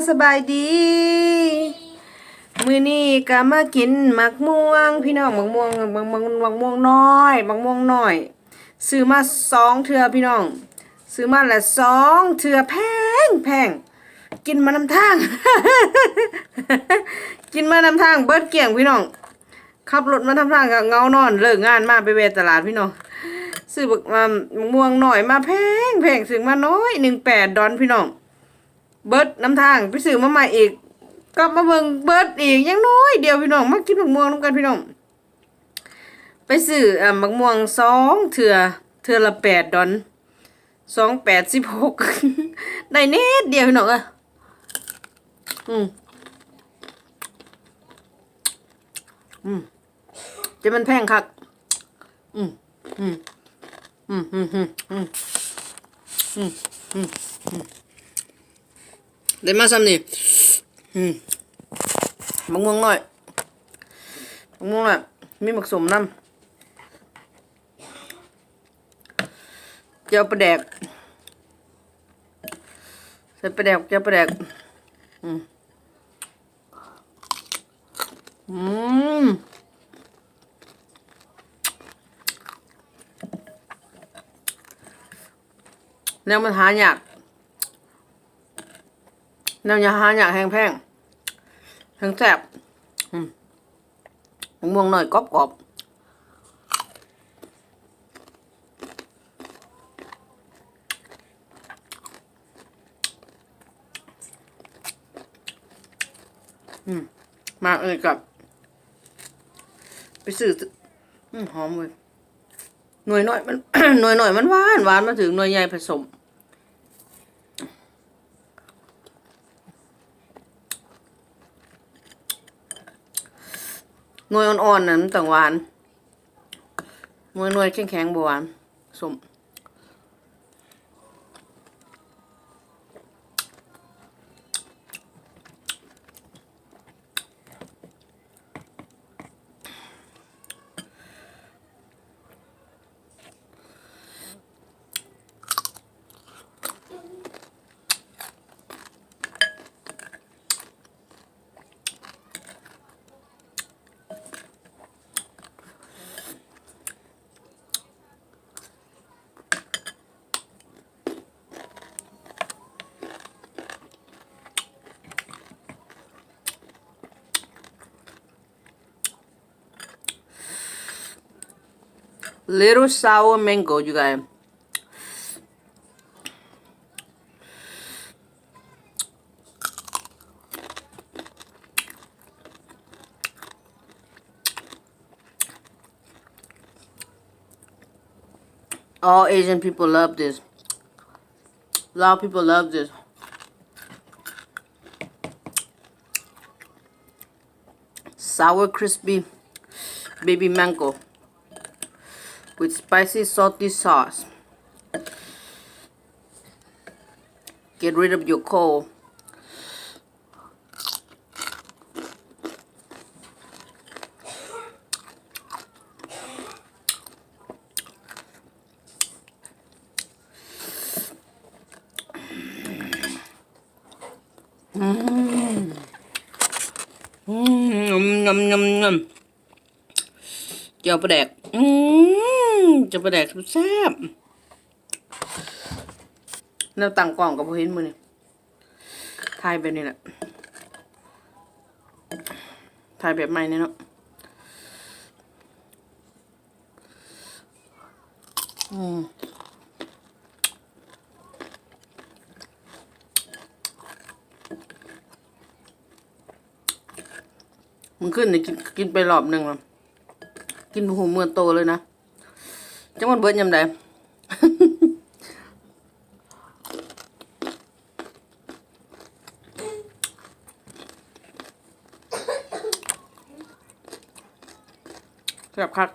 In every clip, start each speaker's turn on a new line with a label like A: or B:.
A: สบายดีมื้อนี้ก็มากินหมักม่วงพี่น้องหมักม่วงน้อยหมักม่วงน้อยซื้อมา2เทื่อพี่น้องซื้อมาละ2เทื่อแพงกินมานำทาง กินมานำทางเบิดเกลี้ยงพี่น้องขับรถมาทำทางก็เงานอนเลิกงานมาไปเวะตลาดพี่น้องซื้อบักม่วงหน่อยมาแพงซื้อมาน้อย18 ดอลพี่น้องเบิดน้ำทางไปซื้อมาใหม่อีกกลับมาเบิ่งเบิดอีกยังน้อยเดียวพี่น้องมากินบักม่วงนำกันพี่น้องไปซื้อบักม่วง2เทื่อละ8 ดอล2 8 16 ได้เน็ตเดียวพี่น้องจะมันแพงคักได้มาซ้ำนี่มะม่วงหน่อยมะม่วงน่ะมีหมักสมน้ำเจียวปลาแดกใส่ปลาแดกเจียวปลาแดกแนวมันหายากแนวหายากแห้งแพงแห้งแซ่บมะม่วงหน่อยกรอบมากเลยกับไปซื้อหอมเลยหน่วยน้อยมัน หน่วยน้อยมันหวานมาถึงหน่วยใหญ่ผสมหน่วยอ่อนๆนั่นมันต่างหวานหน่วยแข็งๆบ่หวานสมlittle sour mango you guys all Asian people love this a lot of people love this sour crispy baby mango with spicy salty sauce. Get rid of your cold. Yum. เจียวปลาแดกเจียวปลาแดกแซ่บแล้วตั้งกล้องกับพวกเห็นมือนี่ถ่ายแบบนี้แหละถ่ายแบบใหม่เนี่ยเนาะมันขึ้นเนี่ยกินไปรอบหนึ่งแล้วกินหูเมื่อโตเลยนะจังมันเบิดยำใดแซ่บคัก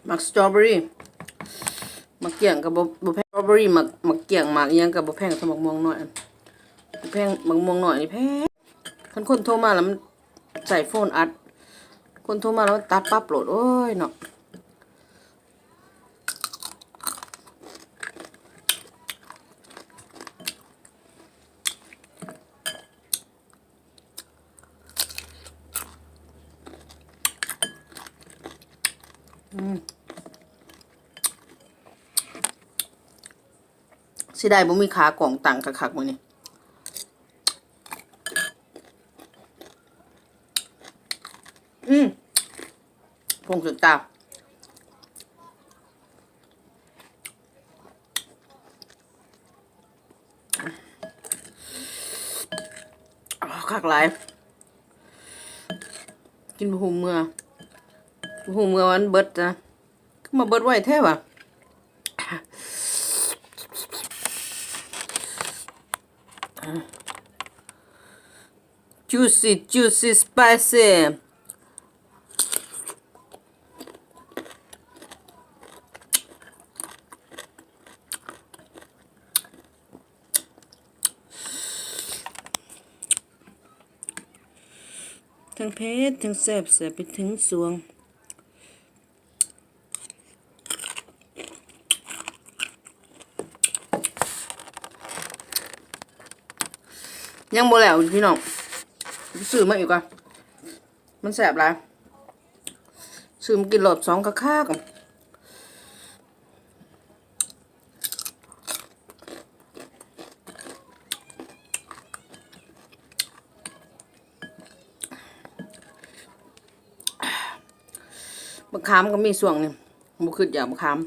A: มักสตรอเบอรี่มักเกี่ยงกับบ่แพงสตรอเบอรี่มักเกี่ยงมักอีหยังกับบ่แพงสมักม่วงน้อยแพงมักม่วงน้อยนี่แพงคันคนโทรมาแล้วมันใส่โฟนอัดคนโทรมาแล้วมันตัดปั๊บโหลดโอ้ยเนาะสิได้บ่มีขากล่องตังคักๆมื้อนี้พงสุดตาคักหลายกินบ่ฮู้เมื่อวันเบิดนะคือมาเบิดไว้แท้ว่ะjuicy spicy ทั้งเผ็ดทั้งแซ่บไปถึงสวงยังบ่แล้วพี่น้องซื้อมาอีกว่ะมันแซ่บหลายซื้อมากินรอบ2คักๆมะขามก็มีส่วงนี่บ่คืออยากมะขาม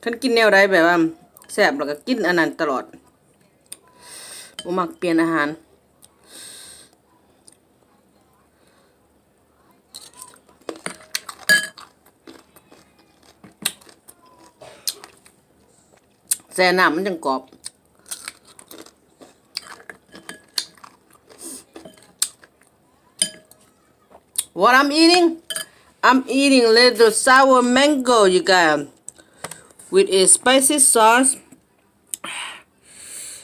A: คันกินแนวใดแบบว่าแซ่บแล้วก็กินอันนั้นตลอดบ่มักเปลี่ยนอาหารแซ่น้ำมันจังกรอบ What I'm eating little sour mango, you guys, with a spicy sauce,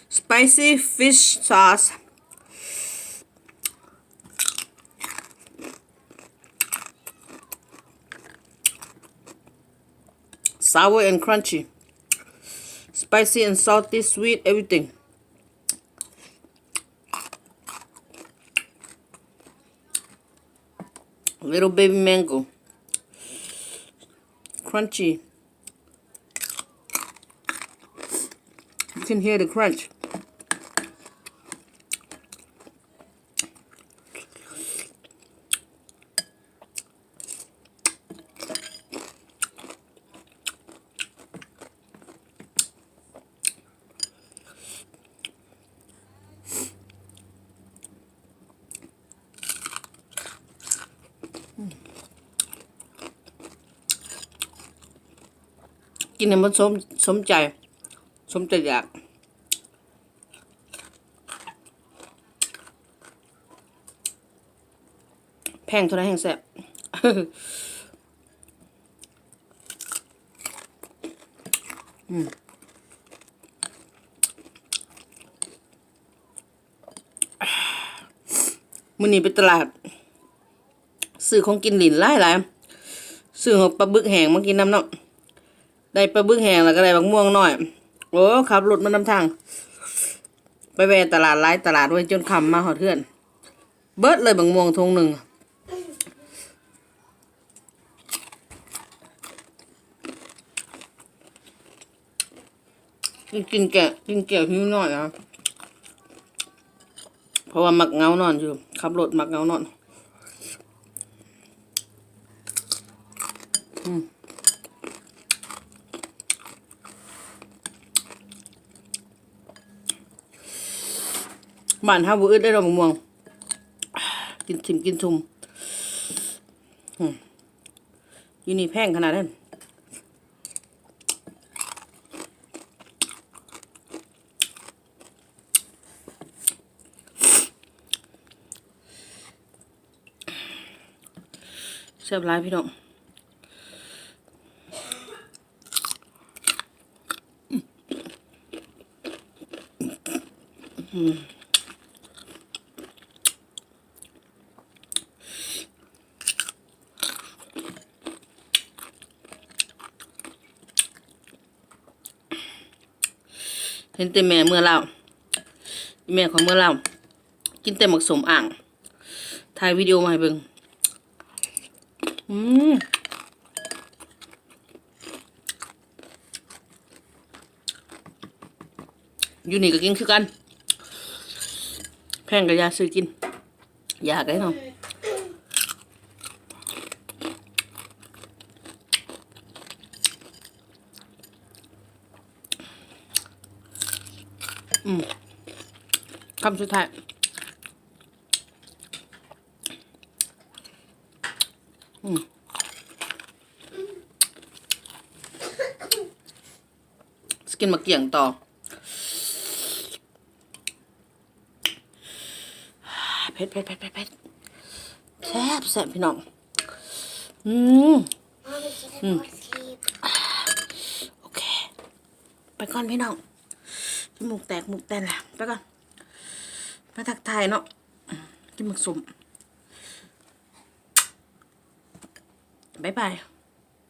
A: spicy fish sauce. Sour and crunchy, spicy and salty, sweet, everything. Little baby mango, crunchy. You can hear the crunch.กินให้มันสมใจอยากแพงเท่าไรแห้งแซ่บ มื้อนี้ไปตลาดซื้อของกินหลินหลายซื้อของปลาบึกแห้งมากินน้ำเนาะได้ปลาบึกแห้งแล้วก็ได้บักม่วงน้อยโอ้ขับรถมานำทางไปแวะตลาดหลายตลาดไว้จนค่ำมาฮอดเฮือนเบิดเลยบักม่วงทงหนึ่งกินแกะหิวหน่อยอ่ะเพราะว่ามักเงานอนอยู่ขับรถมักเงานอนบ้านเฮาบ่อึดได้ดอกม่วงกินทิมกินทุมอยู่นี่แพงขนาดนั้นแซ่บหลายพี่น้อง เห็นแต่แม่เมื่อเล่าแม่ของเมื่อเล่ากินแต่หมักสมอ่างถ่ายวิดีโอมาให้เบิ่งอยู่นี่ก็กินคือกันแพงกับยาซื้อกินอยากได้เนาะคำสุดท้ายสกินมาเกี่ยงต่อเผ็ดแซ่บพี่น้องโอเคไปก่อนพี่น้องจมูกแตกหมูกแตนแหละไปก่อนมาทักทายเนาะกินหมึกสมบ๊ายบาย